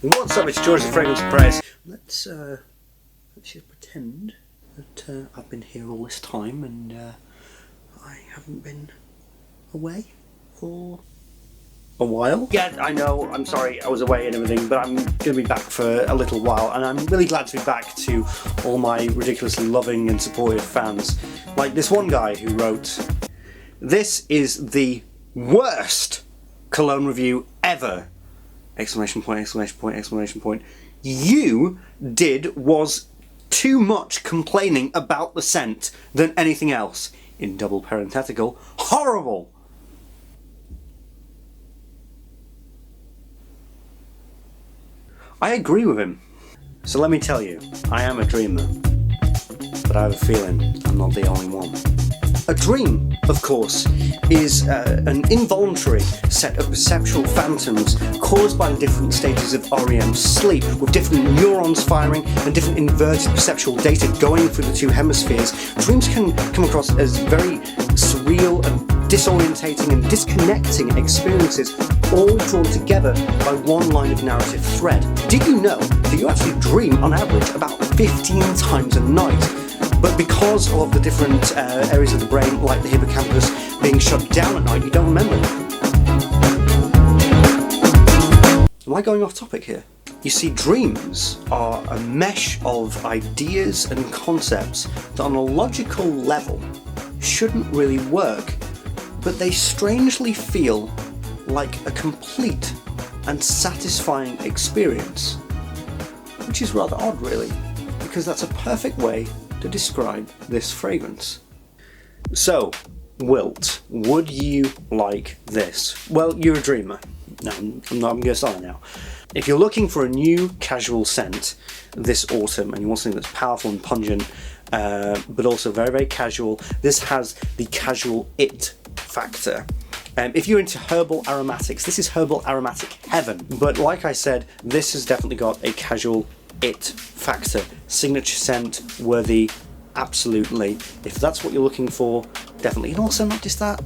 What's up, it's George the Fragrance Apprentice. Let's just pretend that I've been here all this time and I haven't been away for a while. Yeah, I know, I'm sorry, I was away and everything, but I'm going to be back for a little while, and I'm really glad to be back to all my ridiculously loving and supportive fans. Like this one guy who wrote, "This is the worst cologne review ever! Exclamation point, exclamation point, exclamation point. You did was too much complaining about the scent than anything else. In double parenthetical, horrible!" I agree with him. So let me tell you, I am a dreamer. But I have a feeling I'm not the only one. A dream, of course, is an involuntary set of perceptual phantoms caused by different stages of REM sleep, with different neurons firing and different inverted perceptual data going through the two hemispheres. Dreams can come across as very surreal and disorientating and disconnecting experiences, all drawn together by one line of narrative thread. Did you know that you actually dream on average about 15 times a night? But because of the different areas of the brain, like the hippocampus, being shut down at night, you don't remember them. Am I going off topic here? You see, dreams are a mesh of ideas and concepts that on a logical level shouldn't really work, but they strangely feel like a complete and satisfying experience. Which is rather odd, really, because that's a perfect way to describe this fragrance. So, Wilt, would you like this? Well, you're a dreamer. No, I'm going to start now. If you're looking for a new casual scent this autumn and you want something that's powerful and pungent, but also very, very casual, this has the casual it factor. If you're into herbal aromatics, this is herbal aromatic heaven. But like I said, this has definitely got a casual it factor. Signature scent worthy, absolutely. If that's what you're looking for, definitely. And also not just that,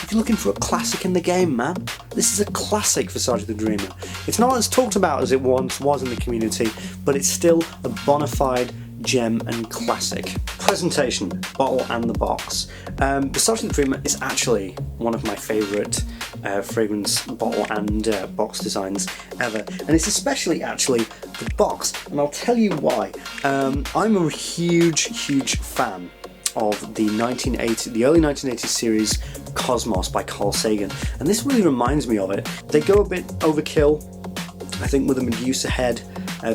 if you're looking for a classic in the game, man, this is a classic Versace the Dreamer. It's not as talked about as it once was in the community, but it's still a bona fide gem and classic. Presentation, bottle and the box. Versace the Dreamer is actually one of my favourite fragrance bottle and box designs ever, and it's especially actually the box, and I'll tell you why. I'm a huge fan of the early 1980s series Cosmos by Carl Sagan, and this really reminds me of it. They go a bit overkill, I think, with the Medusa head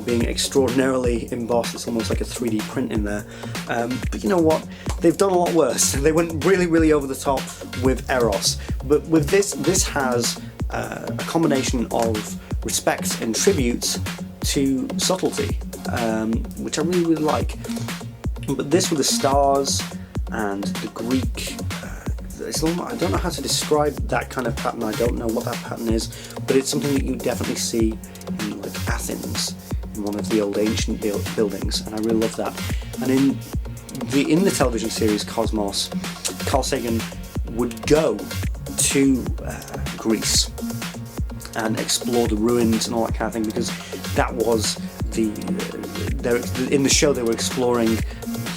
being extraordinarily embossed. It's almost like a 3D print in there. But you know what? They've done a lot worse. They went really over the top with Eros. But with this has a combination of respects and tributes to subtlety, which I really like. But this with the stars and the Greek, I don't know how to describe that kind of pattern. I don't know what that pattern is, but it's something that you definitely see in like Athens, in one of the old ancient buildings, and I really love that. And in the television series Cosmos, Carl Sagan would go to Greece and explore the ruins and all that kind of thing, because that was in the show they were exploring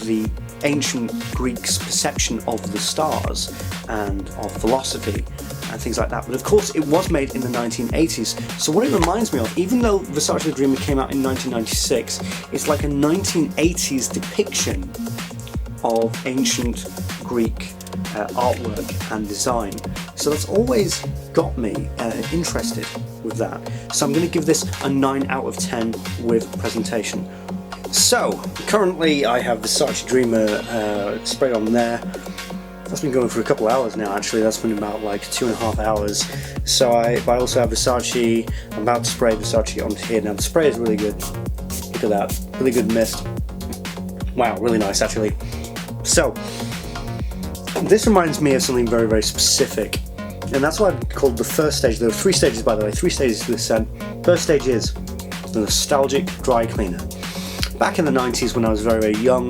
the ancient Greeks' perception of the stars and of philosophy and things like that. But of course it was made in the 1980s, so what it reminds me of, even though Versace the Dreamer came out in 1996, it's like a 1980s depiction of ancient Greek artwork and design. So that's always got me interested with that. So I'm going to give this a 9 out of 10 with presentation. So, currently I have Versace Dreamer sprayed on there. That's been going for a couple hours now, actually. That's been about like 2.5 hours. So I also have Versace. I'm about to spray Versace onto here. Now the spray is really good. Look at that. Really good mist. Wow, really nice actually. So, this reminds me of something very specific. And that's what I've called the first stage. There are 3 stages, by the way. 3 stages to this scent. First stage is the nostalgic dry cleaner. Back in the 90s when I was very young,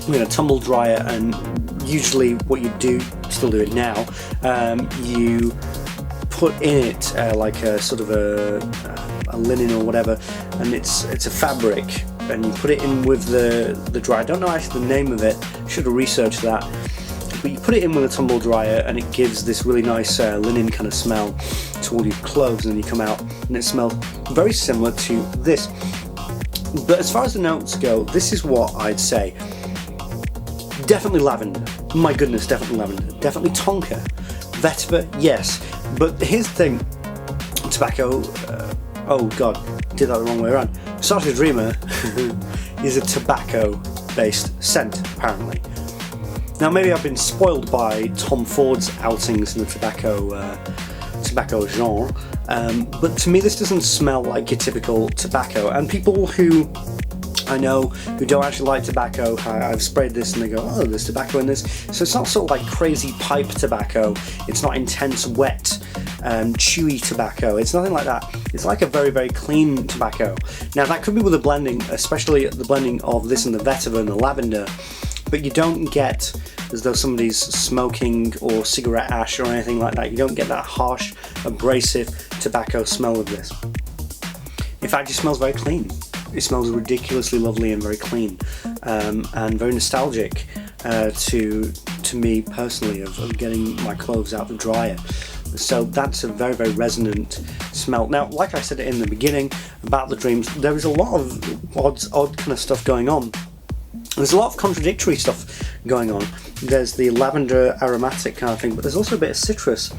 we had a tumble dryer, and usually what you do, still do it now, you put in it like a sort of a linen or whatever, and it's a fabric, and you put it in with the dryer. I don't know actually the name of it, should have researched that, but you put it in with a tumble dryer and it gives this really nice linen kind of smell to all your clothes, and then you come out and it smells very similar to this. But as far as the notes go, this is what I'd say. Definitely lavender. My goodness, definitely lavender. Definitely tonka. Vetiver, yes. But here's the thing. Tobacco, oh god, did that the wrong way around. Versace Dreamer is a tobacco-based scent, apparently. Now maybe I've been spoiled by Tom Ford's outings in the tobacco genre, but to me this doesn't smell like your typical tobacco. And people who I know who don't actually like tobacco, I've sprayed this and they go, oh, there's tobacco in this. So it's not sort of like crazy pipe tobacco, it's not intense wet chewy tobacco, it's nothing like that. It's like a very, very clean tobacco. Now that could be with the blending, especially the blending of this and the vetiver and the lavender, but you don't get as though somebody's smoking or cigarette ash or anything like that. You don't get that harsh, abrasive tobacco smell of this. In fact, it smells very clean. It smells ridiculously lovely and very clean, and very nostalgic to me personally of getting my clothes out the dryer. So that's a very, very resonant smell. Now, like I said in the beginning about the dreams, there is a lot of odd kind of stuff going on. There's a lot of contradictory stuff going on. There's the lavender aromatic kind of thing, but there's also a bit of citrus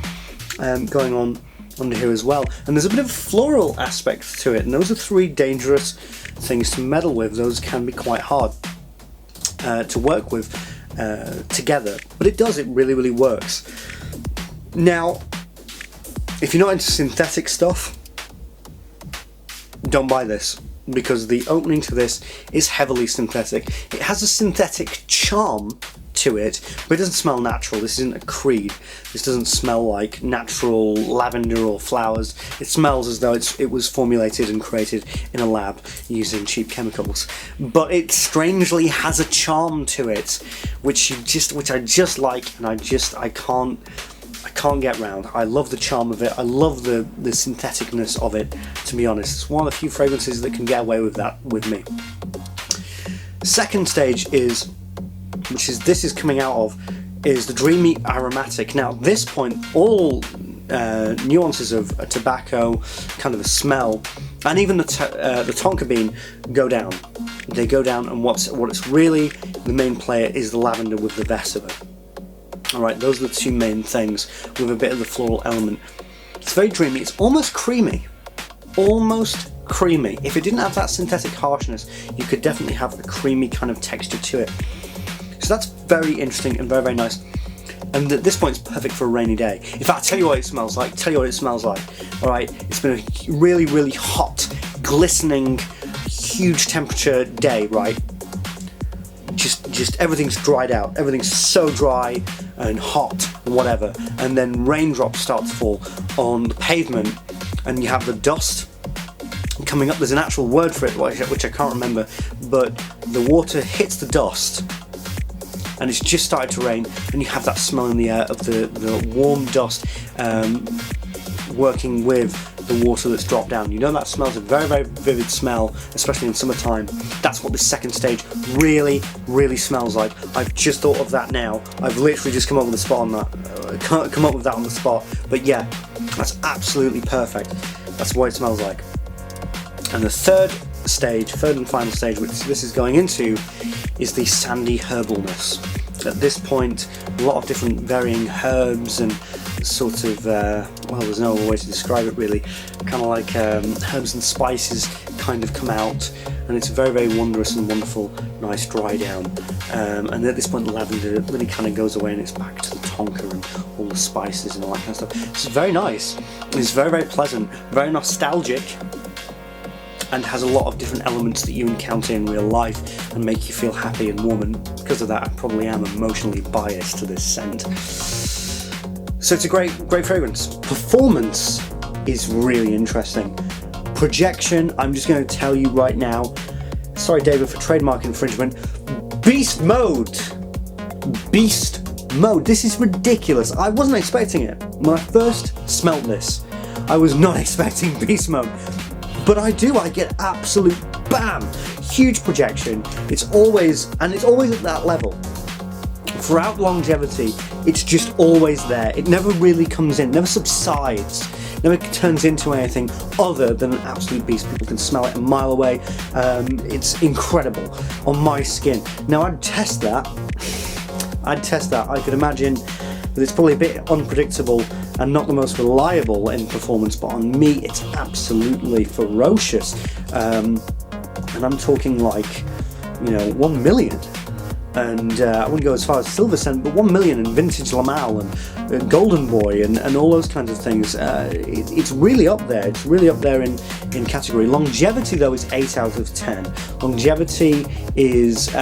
going on under here as well. And there's a bit of a floral aspect to it, and those are three dangerous things to meddle with. Those can be quite hard to work with together, but it really, really works. Now, if you're not into synthetic stuff, don't buy this, because the opening to this is heavily synthetic. It has a synthetic charm to it, but it doesn't smell natural. This isn't a creed. This doesn't smell like natural lavender or flowers. It smells as though it was formulated and created in a lab using cheap chemicals. But it strangely has a charm to it, which I just like, and I can't get round. I love the charm of it. I love the syntheticness of it, to be honest. It's one of the few fragrances that can get away with that with me. Second stage is, this is coming out of, is the dreamy aromatic. Now at this point, all nuances of a tobacco, kind of a smell, and even the tonka bean go down. They go down, and what's really the main player is the lavender with the vetiver. Alright, those are the two main things, with a bit of the floral element. It's very dreamy, it's almost creamy. Almost creamy. If it didn't have that synthetic harshness, you could definitely have a creamy kind of texture to it. So that's very interesting and very, very nice. And at this point it's perfect for a rainy day. In fact, I'll tell you what it smells like. Alright, it's been a really, really hot, glistening, huge temperature day, right? Just everything's dried out. Everything's so dry and hot and whatever. And then raindrops start to fall on the pavement, and you have the dust coming up. There's an actual word for it, which I can't remember, but the water hits the dust, and it's just started to rain, and you have that smell in the air of the warm dust working with the water that's dropped down. You know that smells a very, very vivid smell, especially in summertime. That's what this second stage really, really smells like. I've just thought of that now. I've literally just come up with a spot on that. Come up with that on the spot. But yeah, that's absolutely perfect. That's what it smells like. And the third and final stage, which this is going into, is the sandy herbalness. At this point, a lot of different varying herbs and sort of, well, there's no other way to describe it really, kind of like herbs and spices kind of come out, and it's very, very wondrous and wonderful, nice dry down. And at this point the lavender really kind of goes away, and it's back to the tonka and all the spices and all that kind of stuff. It's very nice, it's very, very pleasant, very nostalgic, and has a lot of different elements that you encounter in real life and make you feel happy and warm, and because of that I probably am emotionally biased to this scent. So it's a great fragrance. Performance is really interesting. Projection, I'm just going to tell you right now, sorry David for trademark infringement, beast mode! Beast mode, this is ridiculous. I wasn't expecting it. When I first smelt this, I was not expecting beast mode. But I get absolute bam, huge projection. It's always at that level. Throughout longevity, it's just always there. It never really comes in, never subsides, never turns into anything other than an absolute beast. People can smell it a mile away. It's incredible on my skin. Now I'd test that. I could imagine that it's probably a bit unpredictable and not the most reliable in performance, but on me it's absolutely ferocious. And I'm talking like, 1 million. And I wouldn't go as far as Silver Scent, but 1 million in Vintage Lamal and Golden Boy and all those kinds of things. It's really up there. It's really up there in category. Longevity, though, is 8 out of 10. Longevity is,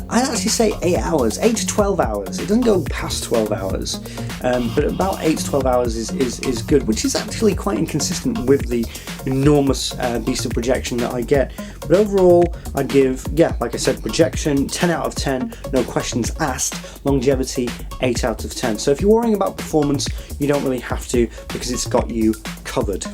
I'd actually say 8 hours, 8 to 12 hours. It doesn't go past 12 hours, but about 8 to 12 hours is good, which is actually quite inconsistent with the enormous beast of projection that I get. But overall, I'd give, like I said, projection 10 out of 10, no questions asked. Longevity 8 out of 10. So if you're worrying about performance, you don't really have to, because it's got you covered.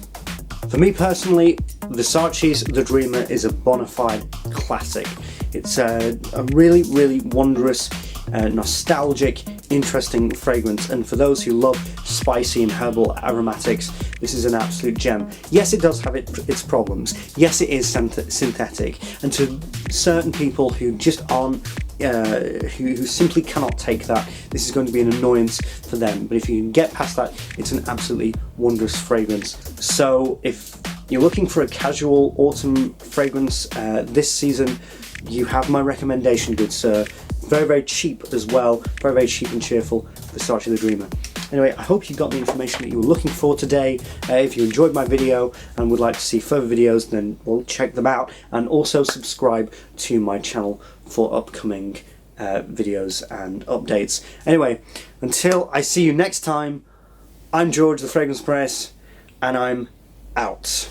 For me personally, Versace's The Dreamer is a bona fide classic. It's a really, really wondrous, nostalgic, interesting fragrance, and for those who love spicy and herbal aromatics, this is an absolute gem. Yes, it does have its problems. Yes, it is synthetic, and to certain people who just aren't, who simply cannot take that, this is going to be an annoyance for them. But if you can get past that, it's an absolutely wondrous fragrance. So if you're looking for a casual autumn fragrance this season, you have my recommendation, good sir. Very, very cheap as well. Very, very cheap and cheerful. Versace The Dreamer. Anyway, I hope you got the information that you were looking for today. If you enjoyed my video and would like to see further videos, then well, check them out. And also subscribe to my channel for upcoming videos and updates. Anyway, until I see you next time, I'm George, the Fragrance Apprentice, and I'm out.